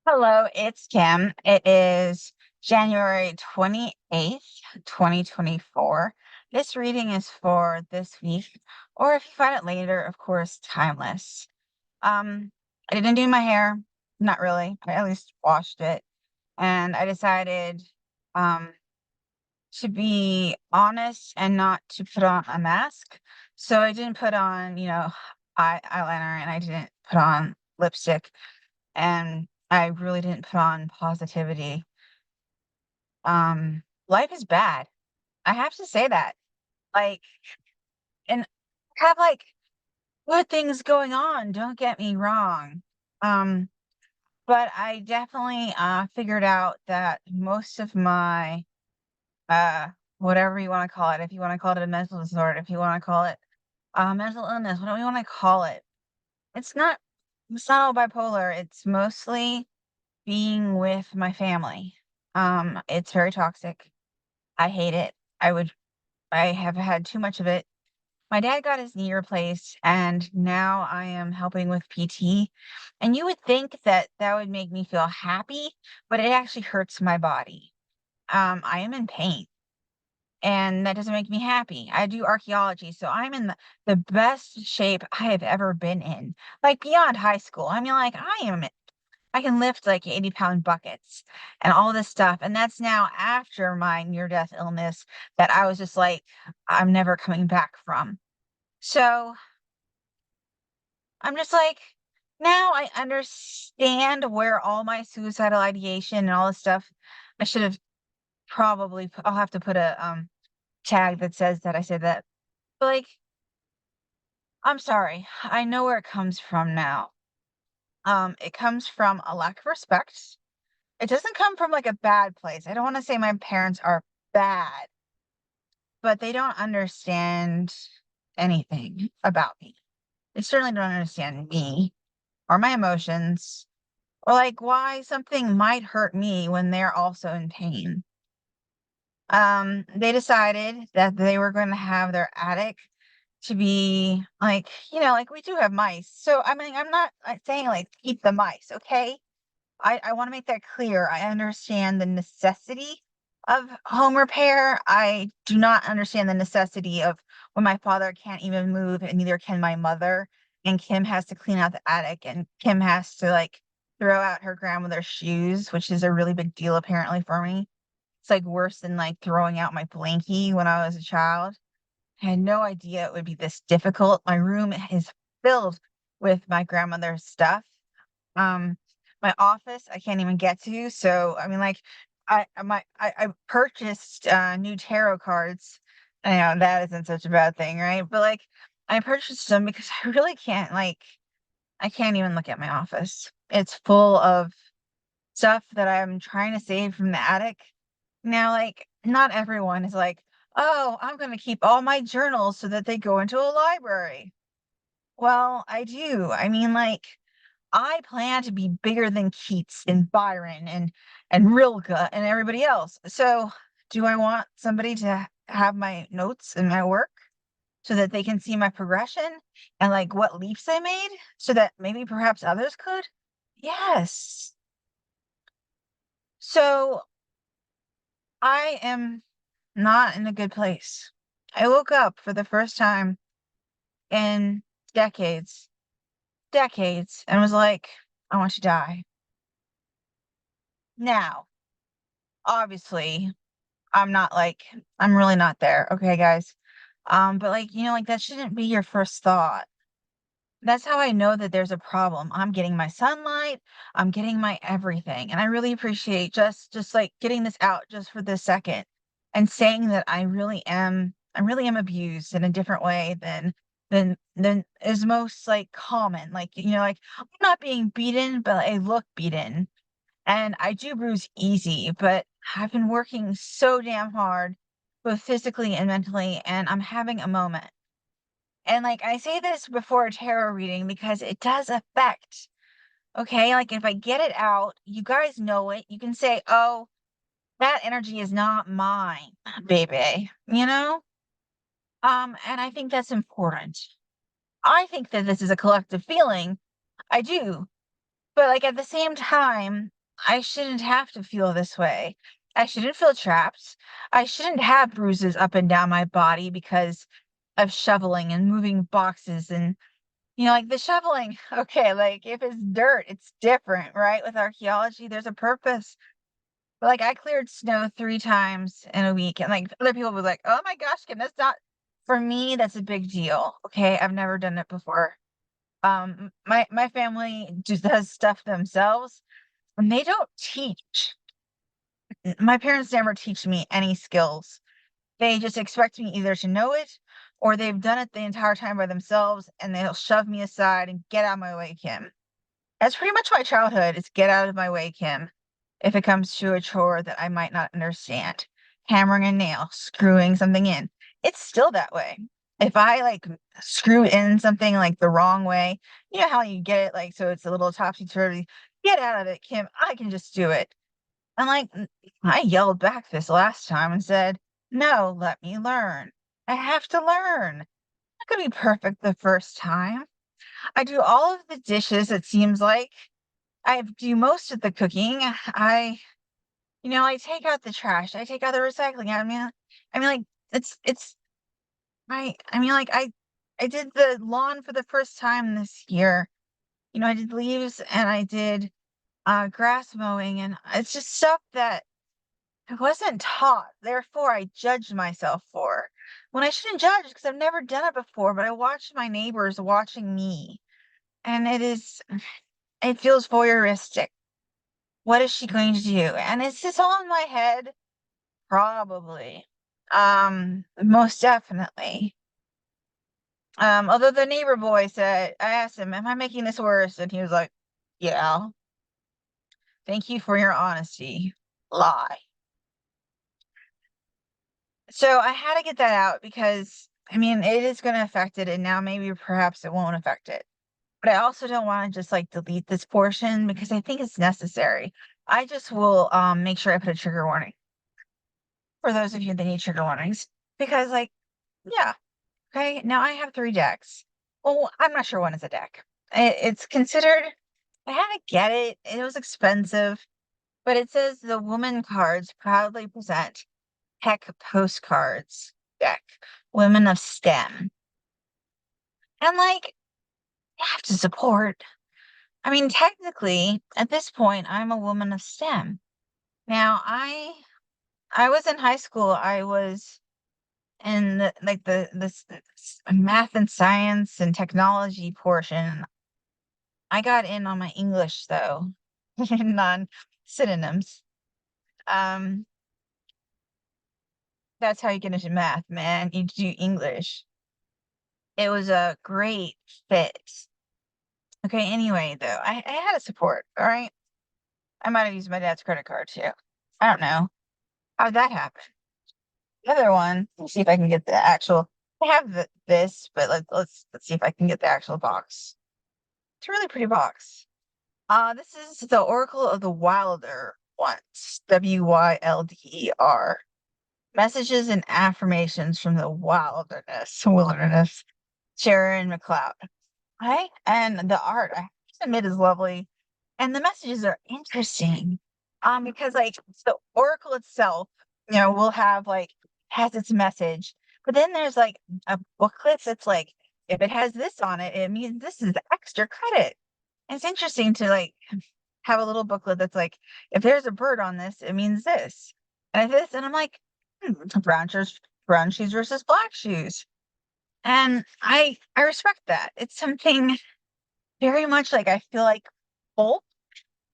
Hello, it's Kim. It is January 28th, 2024. This reading is for this week, or if you find it later, of course, timeless. I didn't do my hair, not really. I at least washed it, and I decided um to be honest and not to put on a mask. So I didn't put on, eyeliner, and I didn't put on lipstick, and I really didn't put on positivity. Life is bad. I have to say that. Like, and have like good things going on, don't get me wrong. Um, but I definitely figured out that most of my uh whatever you want to call it, if you want to call it a mental disorder, if you want to call it mental illness, whatever you want to call it, it's not it's not all bipolar. It's mostly being with my family. It's very toxic. I hate it. I have had too much of it. My dad got his knee replaced, and now I am helping with PT. And you would think that that would make me feel happy, but it actually hurts my body. I am in pain, and that doesn't make me happy. I do archaeology, so I'm in the best shape I have ever been in, like beyond high school. I mean, like I can lift like 80-pound buckets and all this stuff. And that's now after my near death illness that I was just like, I'm never coming back from. So I'm just like, now I understand where all my suicidal ideation and all this stuff. I should have I'll have to put a tag that says that I said that. But like, I'm sorry. I know where it comes from now. It comes from a lack of respect. It doesn't come from, like, a bad place. I don't wanna say my parents are bad, but they don't understand anything about me. They certainly don't understand me or my emotions or, like, why something might hurt me when they're also in pain. They decided that they were gonna have their attic to be like, like, we do have mice. So, I mean, I'm not, like, saying, like, keep the mice, okay? I wanna make that clear. I understand the necessity of home repair. I do not understand the necessity of when my father can't even move and neither can my mother, and Kim has to clean out the attic, and Kim has to, like, throw out her grandmother's shoes, which is a really big deal apparently for me. It's, like, worse than, like, throwing out my blankie when I was a child. I had no idea it would be this difficult. My room is filled with my grandmother's stuff. Um, my office, I can't even get to, so, I mean, like, I purchased, new tarot cards. I know that isn't such a bad thing, right? But, like, I purchased them because I really can't, like, I can't even look at my office. It's full of stuff that I'm trying to save from the attic. Now, like, not everyone is like, "Oh, I'm gonna keep all my journals so that they go into a library." Well, I do. I mean, like, I plan to be bigger than Keats and Byron and Rilke and everybody else. So, do I want somebody to have my notes and my work so that they can see my progression and like what leaps I made so that maybe perhaps others could? Yes. So, I am not in a good place. I woke up for the first time in decades, decades, and was like, I want to die. Now, obviously, I'm really not there, okay, guys? But, like, like, that shouldn't be your first thought. That's how I know that there's a problem. I'm getting my sunlight, I'm getting my everything, and I really appreciate just, like, getting this out just for this second and saying that I really am abused in a different way than is most, like, common. Like, like, I'm not being beaten, but I look beaten. And I do bruise easy, but I've been working so damn hard, both physically and mentally, and I'm having a moment. And like I say this before a tarot reading because it does affect. Okay, like if I get it out, you guys know it. You can say, "Oh, that energy is not mine, baby." And I think that's important. I think that this is a collective feeling. I do. But, like, at the same time, I shouldn't have to feel this way. I shouldn't feel trapped. I shouldn't have bruises up and down my body because of shoveling and moving boxes and, like, the shoveling, okay, like, if it's dirt, it's different, right? With archaeology, there's a purpose. But, like, I cleared snow 3 times in a week, and, like, other people were like, "Oh my gosh, can this not" for me, that's a big deal, okay? I've never done it before. My family just does stuff themselves, and they don't teach. My parents never teach me any skills. They just expect me either to know it or they've done it the entire time by themselves, and they'll shove me aside and get out of my way, Kim. That's pretty much my childhood, is get out of my way, Kim, if it comes to a chore that I might not understand. Hammering a nail, screwing something in. It's still that way. If I, like, screw in something, like, the wrong way, you know how you get it, like, so it's a little topsy-turvy? Get out of it, Kim. I can just do it. And, like, I yelled back this last time and said, "No, let me learn. I have to learn. I'm not gonna be perfect the first time." I do all of the dishes, it seems like. I do most of the cooking. I take out the trash. I take out the recycling. Like, it's like, I did the lawn for the first time this year. I did leaves and I did, grass mowing, and it's just stuff that I wasn't taught, therefore I judged myself for. When I shouldn't judge because 'cause I've never done it before, but I watched my neighbors watching me, and it feels voyeuristic. What is she going to do? And is this all in my head? Probably. Most definitely. Although the neighbor boy said I asked him, "Am I making this worse?" And he was like, "Yeah. Thank you for your honesty. Lie." So I had to get that out because, it is gonna affect it, and now maybe perhaps it won't affect it. But I also don't wanna just, like, delete this portion because I think it's necessary. I just will, make sure I put a trigger warning for those of you that need trigger warnings because, like, yeah, okay, now I have 3 decks. Well, I'm not sure one is a deck. It's considered I had to get it, it was expensive, but it says the woman cards proudly present Heck postcards deck, Women of STEM. And, like, I have to support. Technically, at this point, I'm a woman of STEM. Now, I was in high school, I was in the math and science and technology portion. I got in on my English, though, non-synonyms. Um, that's how you get into math, man, you do English. It was a great fit. Okay, anyway, though, I had a support, all right? I might have used my dad's credit card too. I don't know. How'd that happen? The other one, let's see if I can get the actual I have this, but let's see if I can get the actual box. It's a really pretty box. This is the Oracle of the Wilder ones. Wilder. Messages and affirmations from the wilderness. Sharon McLeod. Right? And the art, I have to admit, is lovely. And the messages are interesting. Because, like, the oracle itself, will have, like, has its message, but then there's, like, a booklet that's like, if it has this on it, it means this is extra credit. And it's interesting to, like, have a little booklet that's like, if there's a bird on this, it means this. And this, and I'm like, brown shoes versus black shoes. And I respect that. It's something very much like I feel like both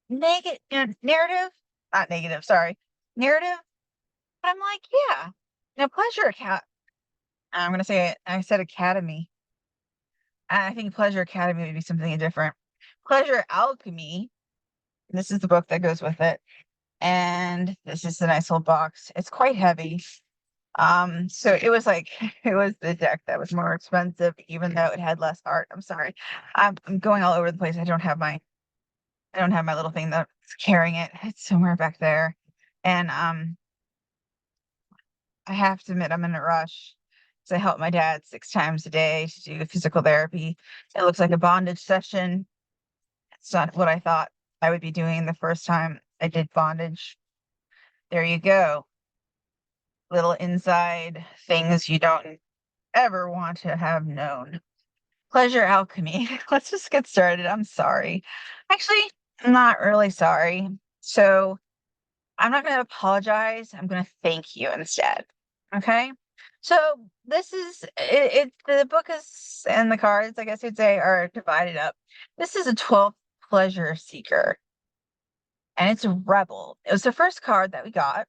narrative, not negative, sorry, narrative. But I'm like, yeah, pleasure account. I'm gonna say it. I said academy. I think pleasure academy would be something different. Pleasure alchemy. This is the book that goes with it, and this is the nice little box. It's quite heavy. So it was like it was the deck that was more expensive, even though it had less art. I'm sorry. I'm going all over the place. I don't have my little thing that's carrying it. It's somewhere back there. And I have to admit I'm in a rush because I help my dad 6 times a day to do physical therapy. It looks like a bondage session. It's not what I thought I would be doing the first time I did bondage. There you go. Little inside things you don't ever want to have known. Pleasure alchemy. Let's just get started. I'm sorry. Actually, I'm not really sorry. So I'm not going to apologize. I'm going to thank you instead. Okay. So this is it. The book is and the cards, I guess you'd say, are divided up. This is a 12th pleasure seeker, and it's a rebel. It was the first card that we got.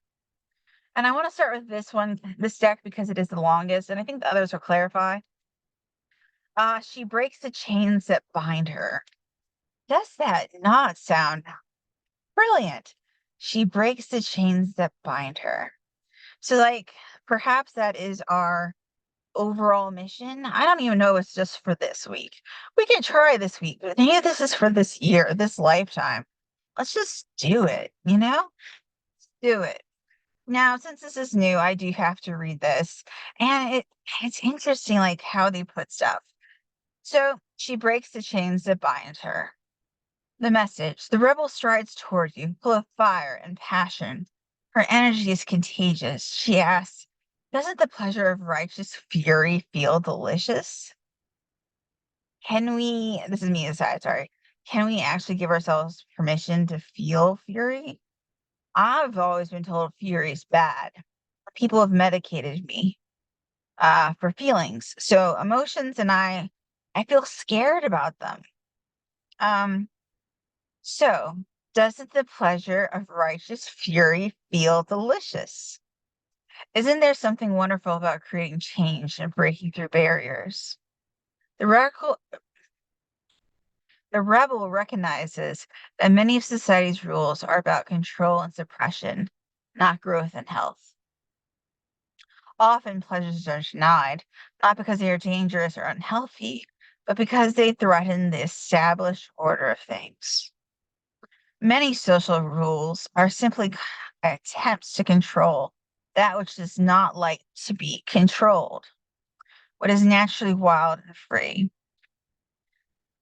And I want to start with this one, this deck, because it is the longest, and I think the others will clarify. She breaks the chains that bind her. Does that not sound brilliant? She breaks the chains that bind her. So, like, perhaps that is our overall mission. I don't even know if it's just for this week. We can try this week, but maybe this is for this year, this lifetime. Let's just do it, you know? Do it. Now, since this is new, I do have to read this. And it's interesting like how they put stuff. So she breaks the chains that bind her. The message: the rebel strides toward you, full of fire and passion. Her energy is contagious. She asks, doesn't the pleasure of righteous fury feel delicious? Can we, this is me aside, sorry. Can we actually give ourselves permission to feel fury? I've always been told fury is bad. People have medicated me for feelings. So emotions and I feel scared about them. Um, so doesn't the pleasure of righteous fury feel delicious? Isn't there something wonderful about creating change and breaking through barriers? The radical, the rebel recognizes that many of society's rules are about control and suppression, not growth and health. Often pleasures are denied, not because they are dangerous or unhealthy, but because they threaten the established order of things. Many social rules are simply attempts to control that which does not like to be controlled, what is naturally wild and free.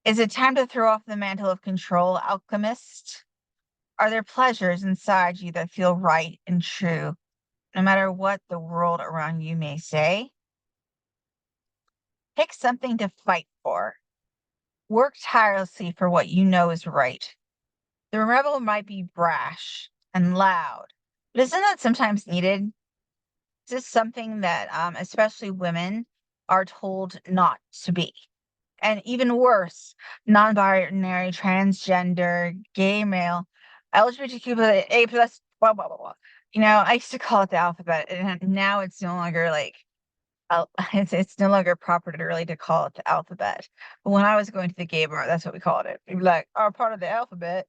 Is it time to throw off the mantle of control, alchemist? Are there pleasures inside you that feel right and true, no matter what the world around you may say? Pick something to fight for. Work tirelessly for what you know is right. The rebel might be brash and loud, but isn't that sometimes needed? This is something that, especially women, are told not to be. And even worse, non-binary, transgender, gay male, LGBTQ plus A plus, blah blah blah blah. I used to call it the alphabet, and now it's no longer like it's no longer proper to really to call it the alphabet. But when I was going to the gay bar, that's what we called it. We'd be like, "Our part of the alphabet."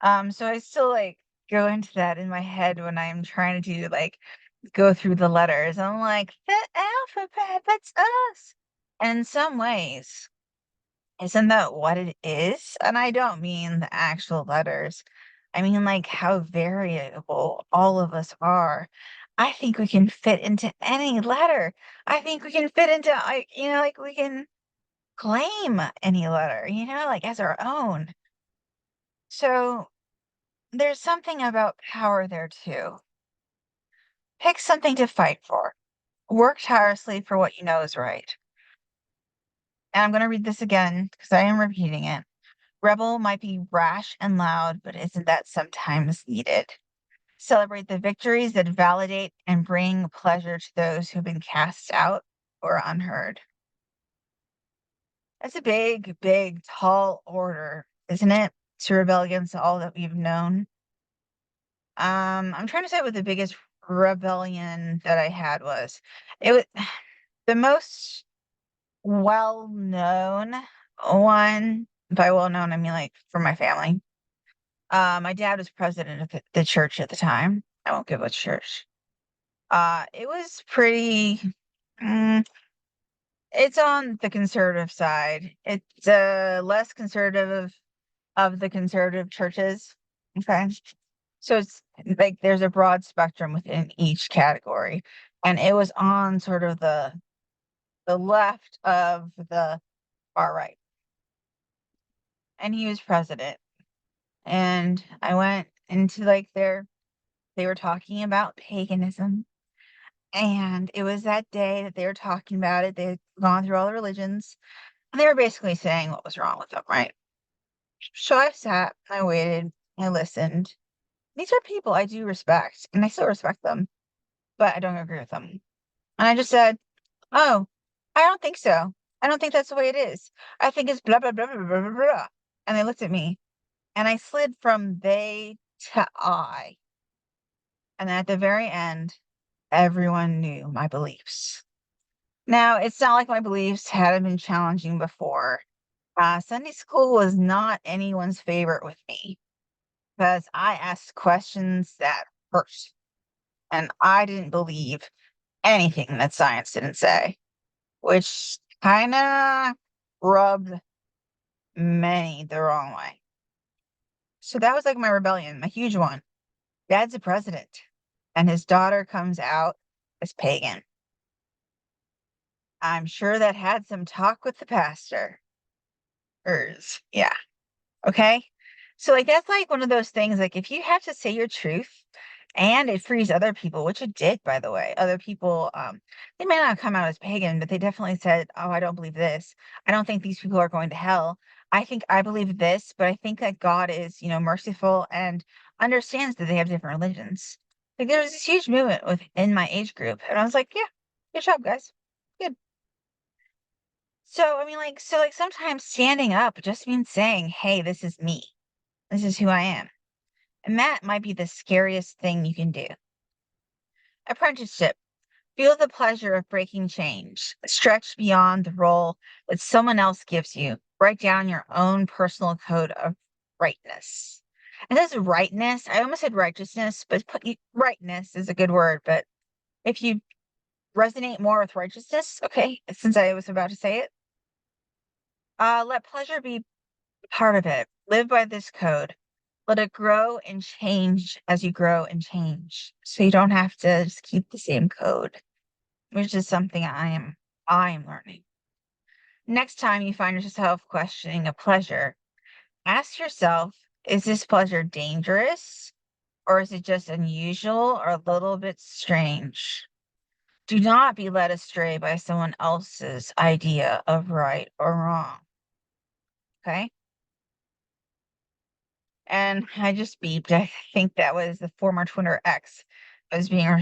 So I still like go into that in my head when I'm trying to do like go through the letters. I'm like, the alphabet, that's us. And in some ways, isn't that what it is? And I don't mean the actual letters. I mean like how variable all of us are. I think we can fit into any letter. I think we can fit into like, like we can claim any letter, like as our own. So there's something about power there too. Pick something to fight for. Work tirelessly for what you know is right. And I'm going to read this again because I am repeating it. Rebel might be rash and loud, but isn't that sometimes needed? Celebrate the victories that validate and bring pleasure to those who've been cast out or unheard. That's a big, big, tall order, isn't it? To rebel against all that we've known. I'm trying to say what the biggest rebellion that I had was. It was the most well-known one. By well-known, I mean like for my family. My dad was president of the church at the time. I won't give which church. It was pretty. mm, it's on the conservative side. It's less conservative of the conservative churches. Okay. So it's like there's a broad spectrum within each category. And it was on sort of the left of the far right. and he was president. And I went into like they were talking about paganism. And it was that day that they were talking about it. They had gone through all the religions, and they were basically saying what was wrong with them, right? So I sat, I waited, I listened. These are people I do respect, and I still respect them, but I don't agree with them. And I just said, "Oh, I don't think so. I don't think that's the way it is. I think it's blah blah blah blah blah blah blah." And they looked at me, and I slid from they to I. And at the very end, everyone knew my beliefs. Now, it's not like my beliefs hadn't been challenging before. Sunday school was not anyone's favorite with me because I asked questions that hurt, and I didn't believe anything that science didn't say, which kind of rubbed many the wrong way. So that was like my rebellion, a huge one. Dad's a president, and his daughter comes out as pagan. I'm sure that had some talk with the pastor. Yeah. Okay? So, like, that's, like, one of those things, like, if you have to say your truth and it frees other people, which it did, by the way, other people, they may not come out as pagan, but they definitely said, "Oh, I don't believe this. I don't think these people are going to hell. I think I believe this, but I think that God is, merciful and understands that they have different religions." Like, there was this huge movement within my age group, and I was like, "Yeah, good job, guys. Good." So, I mean, like, sometimes standing up just means saying, "Hey, this is me. This is who I am." And that might be the scariest thing you can do. Apprenticeship. Feel the pleasure of breaking change. Stretch beyond the role that someone else gives you. Write down your own personal code of rightness. And this rightness, I almost said righteousness, but rightness is a good word. But if you resonate more with righteousness, okay, since I was about to say it, let pleasure be part of it. Live by this code. Let it grow and change as you grow and change. So you don't have to just keep the same code, which is something I am learning. Next time you find yourself questioning a pleasure, ask yourself, is this pleasure dangerous or is it just unusual or a little bit strange? Do not be led astray by someone else's idea of right or wrong. Okay? And I just beeped. I think that was the former Twitter X. I was being all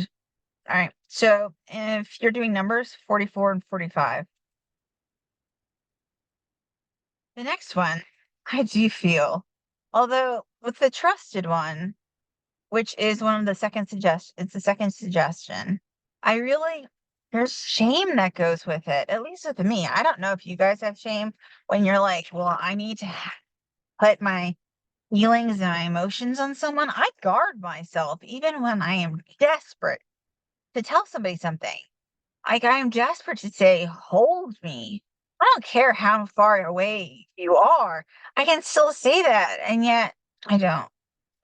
right. So if you're doing numbers, 44 and 45. The next one, I do feel, although with the trusted one, which is one of the it's the second suggestion. I really, there's shame that goes with it, at least with me. I don't know if you guys have shame when you're like, well, I need to put my feelings and my emotions on someone. I guard myself even when I am desperate to tell somebody something. Like, I am desperate to say, "Hold me." I don't care how far away you are. I can still say that, and yet I don't.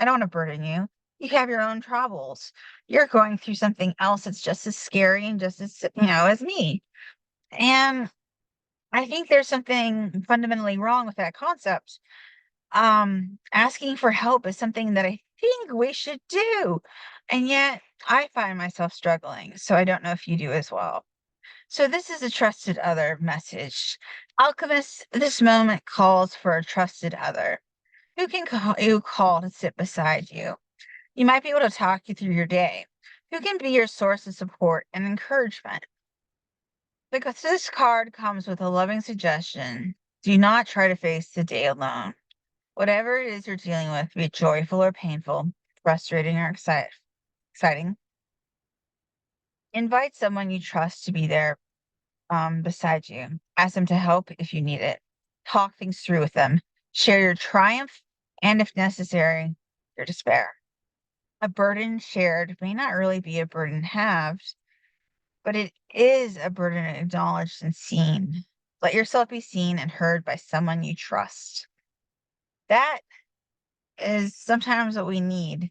I don't wanna burden you. You have your own troubles. You're going through something else that's just as scary and just as, as me. And I think there's something fundamentally wrong with that concept. Asking for help is something that I think we should do, and yet I find myself struggling, so I don't know if you do as well. So this is a trusted other message. Alchemist, this moment calls for a trusted other. Who call to sit beside you? You might be able to talk you through your day. Who can be your source of support and encouragement? Because this card comes with a loving suggestion. Do not try to face the day alone. Whatever it is you're dealing with, be it joyful or painful, frustrating or exciting, invite someone you trust to be there beside you. Ask them to help if you need it. Talk things through with them. Share your triumph and, if necessary, your despair. A burden shared may not really be a burden halved, but it is a burden acknowledged and seen. Let yourself be seen and heard by someone you trust. That is sometimes what we need,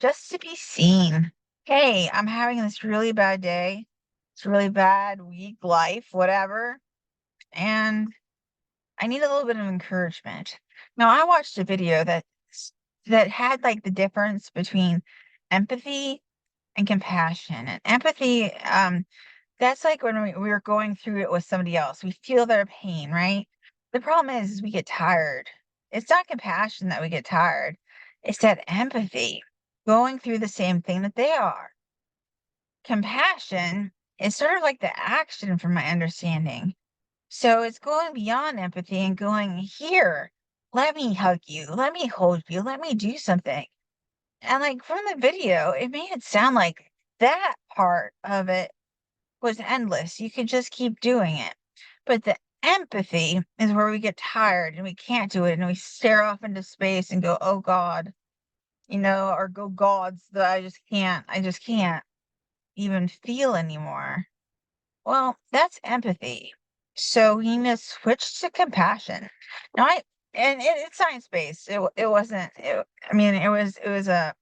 just to be seen. Hey, I'm having this really bad day. It's really bad week, life, whatever. And I need a little bit of encouragement. Now, I watched a video that had, like, the difference between empathy and compassion. And empathy, that's like when we're going through it with somebody else. We feel their pain, right? The problem is we get tired. It's not compassion that we get tired. It's that empathy, going through the same thing that they are. Compassion is sort of like the action from my understanding. So it's going beyond empathy and going, here, let me hug you, let me hold you, let me do something. And like from the video, it made it sound like that part of it was endless. You could just keep doing it. But the empathy is where we get tired and we can't do it and we stare off into space and go, oh God, or go gods that I just can't even feel anymore. Well, that's empathy. So we need to switch to compassion. Now it's science based. It wasn't I mean it was a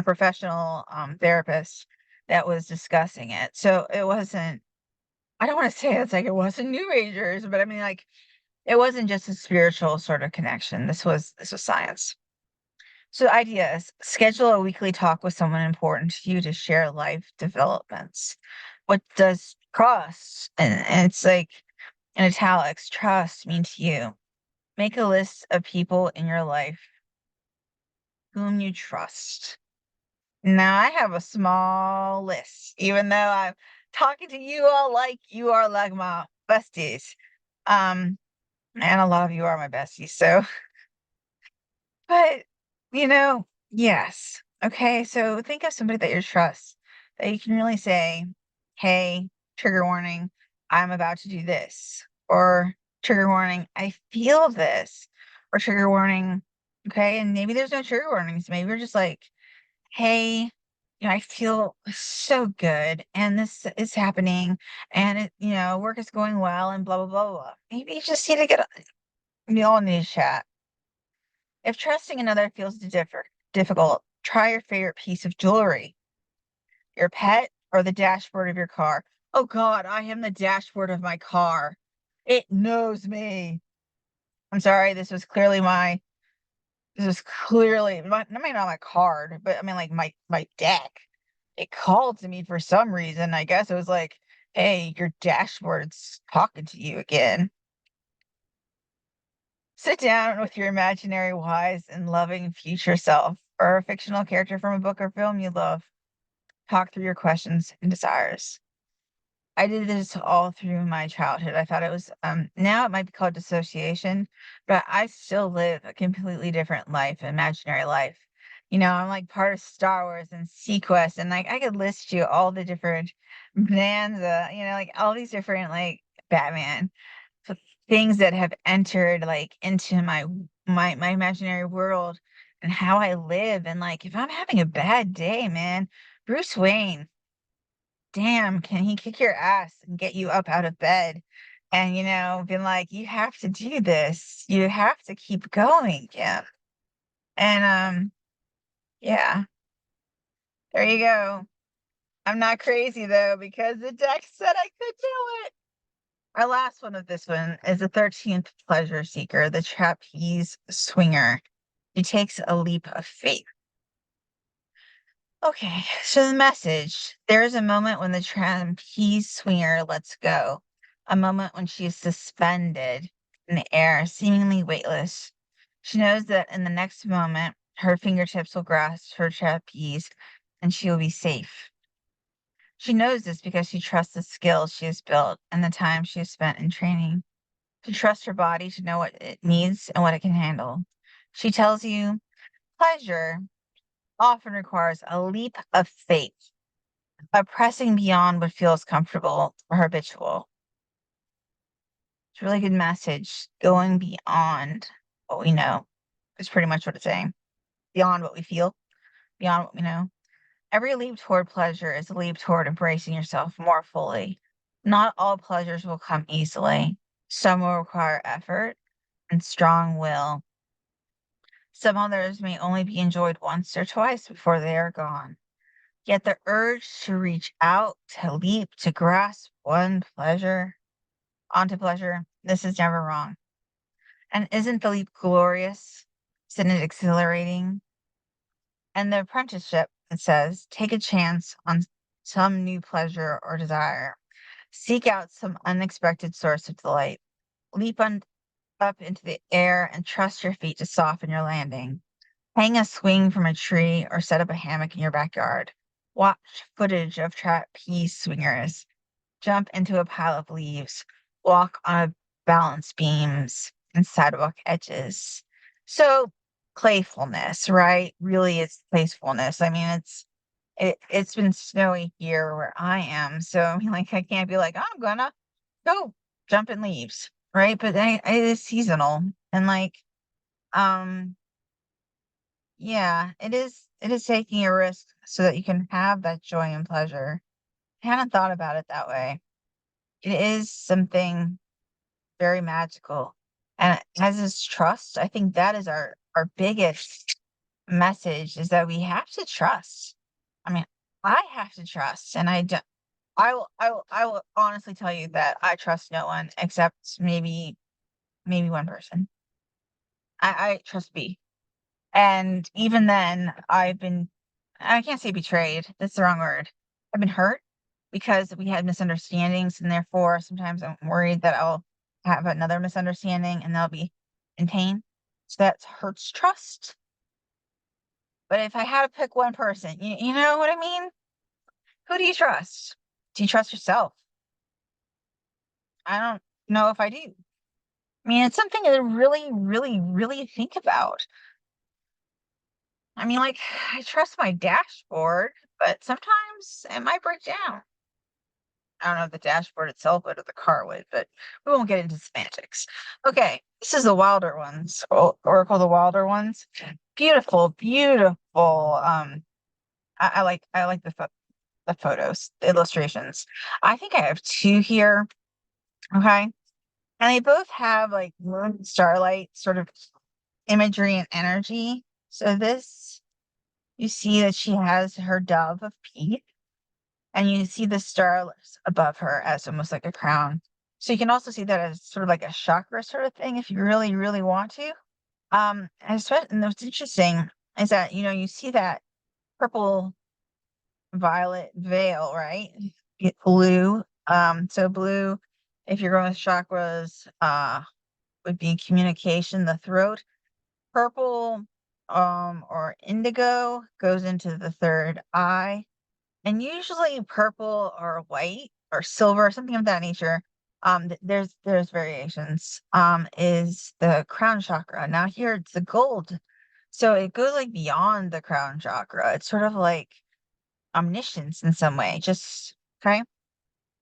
professional therapist that was discussing it. So it wasn't, I don't want to say it's like it wasn't New Agers, but I mean like it wasn't just a spiritual sort of connection. This was science. So the idea is schedule a weekly talk with someone important to you to share life developments. What does trust and it's like in italics, trust mean to you? Make a list of people in your life whom you trust. Now I have a small list, even though I'm talking to you all like you are like my besties. Um, and a lot of you are my besties. So, but yes. Okay. So think of somebody that you trust that you can really say, hey, trigger warning, I'm about to do this. Or trigger warning, I feel this. Or trigger warning, okay. And maybe there's no trigger warnings. Maybe we're just like, hey, I feel so good and this is happening and work is going well and blah, blah, blah, blah. Maybe you just need to we all need to chat. If trusting another feels difficult, try your favorite piece of jewelry, your pet or the dashboard of your car. Oh God, I am the dashboard of my car. It knows me. I'm sorry, this was clearly I mean, not my card, but I mean, like, my deck. It called to me for some reason. I guess it was like, "Hey, your dashboard's talking to you again." Sit down with your imaginary wise and loving future self or a fictional character from a book or film you love. Talk through your questions and desires. I did this all through my childhood. I thought it was now it might be called dissociation, but I still live a completely different life, imaginary life. I'm like part of Star Wars and Sequest, and like I could list you all the different Bonanza, like all these different like Batman f- things that have entered like into my imaginary world and how I live. And like if I'm having a bad day, man, Bruce Wayne, damn, can he kick your ass and get you up out of bed and, been like, "You have to do this. You have to keep going, Kim." And, yeah, there you go. I'm not crazy though because the deck said I could do it. Our last one of this one is the 13th pleasure seeker, the trapeze swinger. He takes a leap of faith. Okay, so the message, there is a moment when the trapeze swinger lets go, a moment when she is suspended in the air, seemingly weightless. She knows that in the next moment, her fingertips will grasp her trapeze and she will be safe. She knows this because she trusts the skills she has built and the time she has spent in training. She trusts her body to know what it needs and what it can handle. She tells you pleasure often requires a leap of faith, a pressing beyond what feels comfortable or habitual. It's a really good message. Going beyond what we know is pretty much what it's saying. Beyond what we feel, beyond what we know. Every leap toward pleasure is a leap toward embracing yourself more fully. Not all pleasures will come easily. Some will require effort and strong will. Some others may only be enjoyed once or twice before they are gone. Yet the urge to reach out, to leap, to grasp onto pleasure, this is never wrong. And isn't the leap glorious? Isn't it exhilarating? And the apprenticeship, it says, take a chance on some new pleasure or desire. Seek out some unexpected source of delight. Leap up into the air and trust your feet to soften your landing. Hang a swing from a tree or set up a hammock in your backyard. Watch footage of trapeze swingers. Jump into a pile of leaves. Walk on balance beams and sidewalk edges. So playfulness, right? Really, it's playfulness. I mean, it's been snowy here where I am, so I mean, like I can't be like, "Oh, I'm gonna go jump in leaves," right? But it is seasonal, and like, um, yeah, it is taking a risk so that you can have that joy and pleasure. I hadn't thought about it that way. It is something very magical, and as is trust, I think that is our biggest message is that we have to trust. I mean, I have to trust, and I will honestly tell you that I trust no one except maybe one person. I trust B. And even then, I can't say betrayed, that's the wrong word. I've been hurt because we had misunderstandings, and therefore, sometimes I'm worried that I'll have another misunderstanding and they'll be in pain. So that hurts trust. But if I had to pick one person, you know what I mean? Who do you trust? Do you trust yourself? I don't know if I do. I mean, it's something to really, really, really think about. I mean, like, I trust my dashboard, but sometimes it might break down. I don't know if the dashboard itself would or the car would, but we won't get into semantics. Okay, this is the Wilder ones, Oracle the Wilder ones. Beautiful, beautiful. I like the photos, the illustrations. I think I have two here. Okay, and they both have like moon starlight sort of imagery and energy. So this, you see that she has her dove of peace, and you see the stars above her as almost like a crown. So you can also see that as sort of like a chakra sort of thing if you really, really want to. And what's interesting is that you see that purple violet veil, right? Get blue. So blue, if you're going with chakras, would be communication, the throat. Purple, or indigo goes into the third eye, and usually purple or white or silver, something of that nature. There's variations. Is the crown chakra. Now here it's the gold, so it goes like beyond the crown chakra. It's sort of like omniscience in some way. Just okay.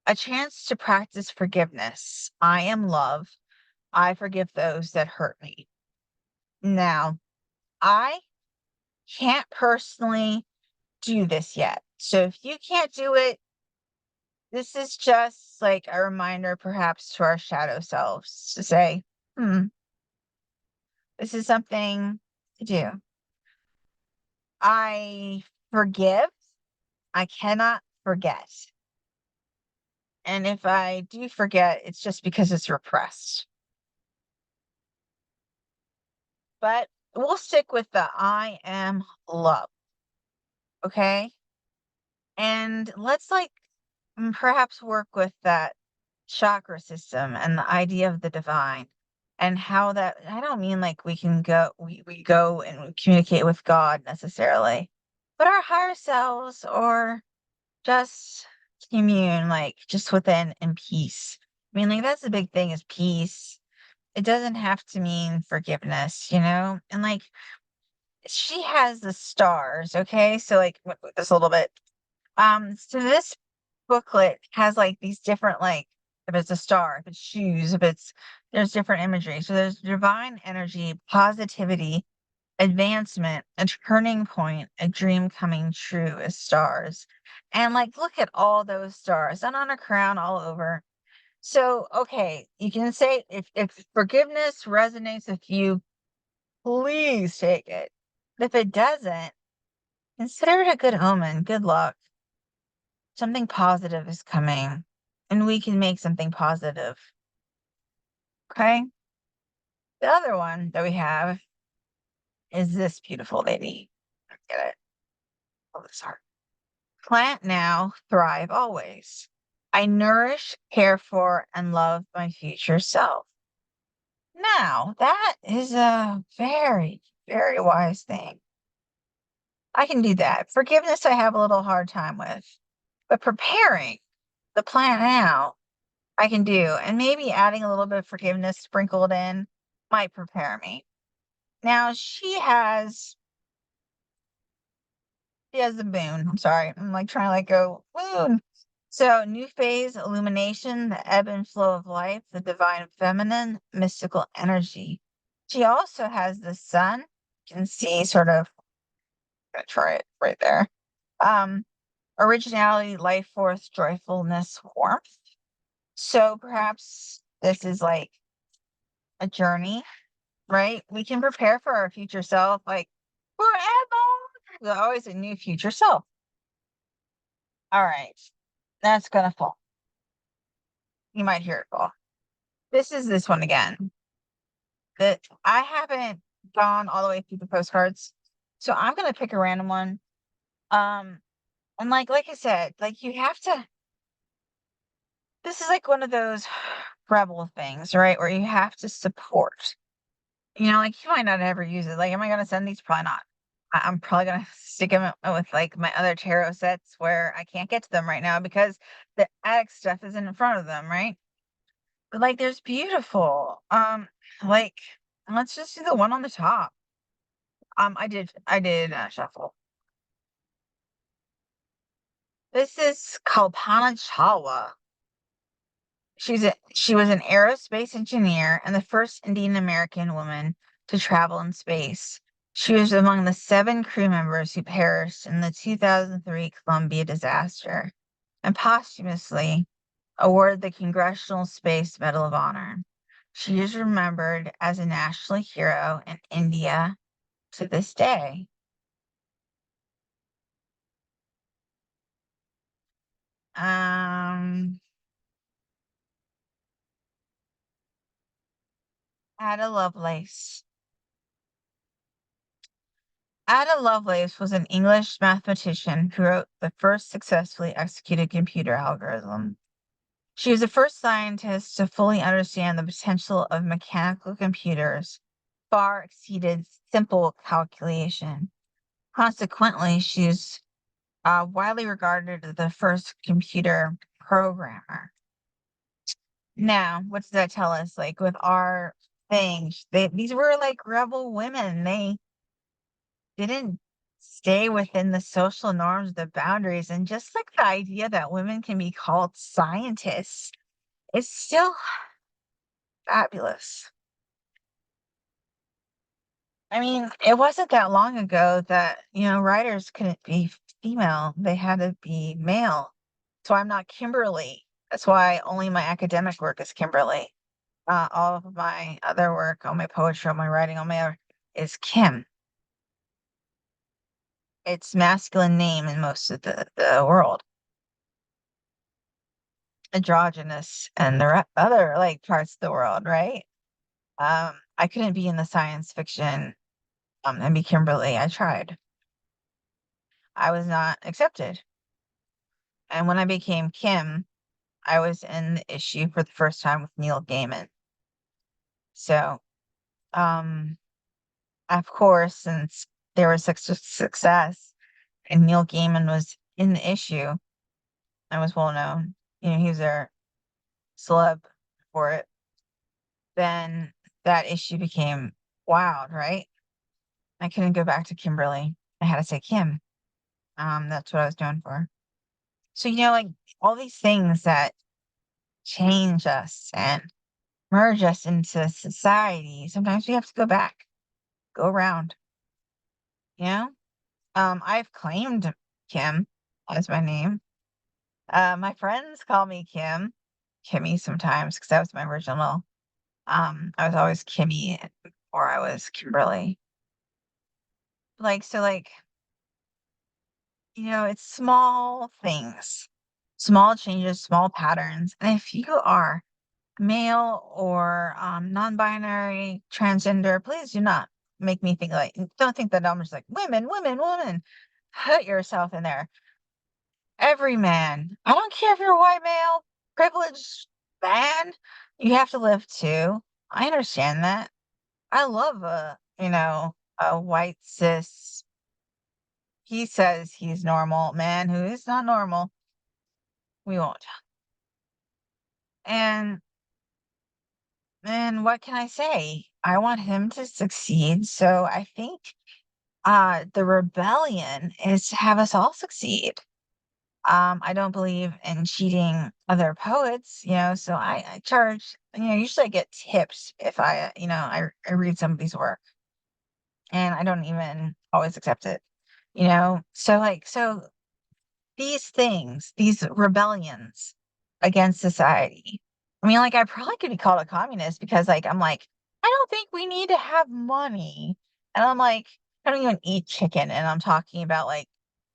A chance to practice forgiveness. I am love. I forgive those that hurt me. Now, I can't personally do this yet. So if you can't do it, this is just like a reminder, perhaps, to our shadow selves to say, hmm, this is something to do. I forgive. I cannot forget. And if I do forget, it's just because it's repressed. But we'll stick with the I am love. Okay. And let's like perhaps work with that chakra system and the idea of the divine and how that I don't mean like we go and we communicate with God necessarily, but our higher selves or just commune like just within in peace. I mean, like that's the big thing is peace. It doesn't have to mean forgiveness. And like she has the stars, okay? So like this a little bit. So this booklet has like these different like if it's a star, if it's shoes, if it's there's different imagery. So there's divine energy, positivity, advancement, a turning point, a dream coming true as stars. And like look at all those stars and on a crown all over. So okay, you can say if forgiveness resonates with you, please take it. If it doesn't, consider it a good omen. Good luck. Something positive is coming, and we can make something positive. Okay? The other one that we have is this beautiful lady. Get it? Oh, this heart. Plant now, thrive always. I nourish, care for, and love my future self. Now, that is a very, very wise thing. I can do that. Forgiveness, I have a little hard time with, but preparing the plant now, I can do. And maybe adding a little bit of forgiveness sprinkled in might prepare me. Now, she has the moon. I'm sorry. I'm like trying to like go moon. So new phase, illumination, the ebb and flow of life, the divine feminine, mystical energy. She also has the sun. You can see sort of gonna try it right there. Um, originality, life force, joyfulness, warmth. So perhaps this is like a journey, right? We can prepare for our future self, like forever. There's always a new future self. All right. That's gonna fall. You might hear it fall. This one again. That I haven't gone all the way through the postcards. So I'm gonna pick a random one. Um, and like I said, like you have to this is like one of those rebel things, right? Where you have to support. Like you might not ever use it. Like, am I gonna send these? Probably not. I'm probably gonna stick them with like my other tarot sets where I can't get to them right now because the attic stuff isn't in front of them, right? But like there's beautiful. Like let's just do the one on the top. I did shuffle. This is Kalpana Chawla. She was an aerospace engineer and the first Indian American woman to travel in space. She was among the 7 crew members who perished in the 2003 Columbia disaster and posthumously awarded the Congressional Space Medal of Honor. She is remembered as a national hero in India to this day. Um, Ada Lovelace. Ada Lovelace was an English mathematician who wrote the first successfully executed computer algorithm. She was the first scientist to fully understand the potential of mechanical computers, far exceeded simple calculation. Consequently, she's widely regarded as the first computer programmer. Now, what does that tell us? Like with our things, these were like rebel women. They didn't stay within the social norms, the boundaries, and just like the idea that women can be called scientists is still fabulous. I mean, it wasn't that long ago that, writers couldn't be female, they had to be male. So I'm not Kimberly. That's why only my academic work is Kimberly. All of my other work, all my poetry, all my writing, all my other is Kim. It's masculine name in most of the world. Androgynous and the other like parts of the world, right? I couldn't be in the science fiction and be Kimberly. I tried. I was not accepted. And when I became Kim, I was in the issue for the first time with Neil Gaiman. So, um, of course, since there was such a success and Neil Gaiman was in the issue and was well known, he was a celeb for it, then that issue became wild, right? I couldn't go back to Kimberly. I had to say Kim. That's what I was doing for. So, like all these things that change us and merge us into society, sometimes we have to go back, go around, you know? I've claimed Kim as my name. My friends call me Kimmy sometimes because that was my original. I was always Kimmy before I was Kimberly. So it's small things, small changes, small patterns. And if you are male or non-binary, transgender, please do not make me think like don't think that I'm just like women, women, women. Put yourself in there. Every man. I don't care if you're a white male, privileged man. You have to live too. I understand that. I love a white cis. He says he's normal man who is not normal. We won't. And what can I say? I want him to succeed. So I think the rebellion is to have us all succeed. I don't believe in cheating other poets, so I charge, usually I get tips if I read somebody's work and I don't even always accept it, so these things, these rebellions against society. I mean, like, I probably could be called a communist because, like, I'm like, I don't think we need to have money. And I'm like, I don't even eat chicken. And I'm talking about like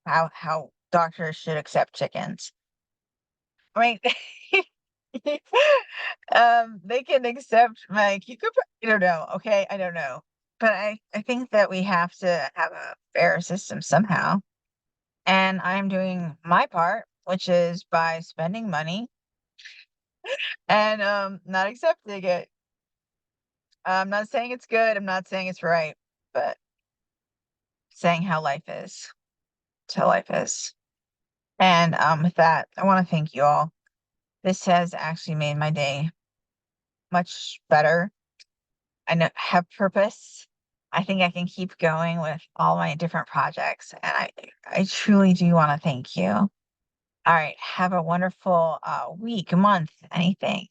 how doctors should accept chickens. I mean, they can accept my cucumber. I don't know. Okay. I don't know. But I think that we have to have a fair system somehow. And I'm doing my part, which is by spending money and not accepting it. I'm not saying it's good. I'm not saying it's right, but saying how life is, to life is. And with that, I want to thank you all. This has actually made my day much better. I know have purpose. I think I can keep going with all my different projects, and I truly do want to thank you. All right, have a wonderful week, month, anything.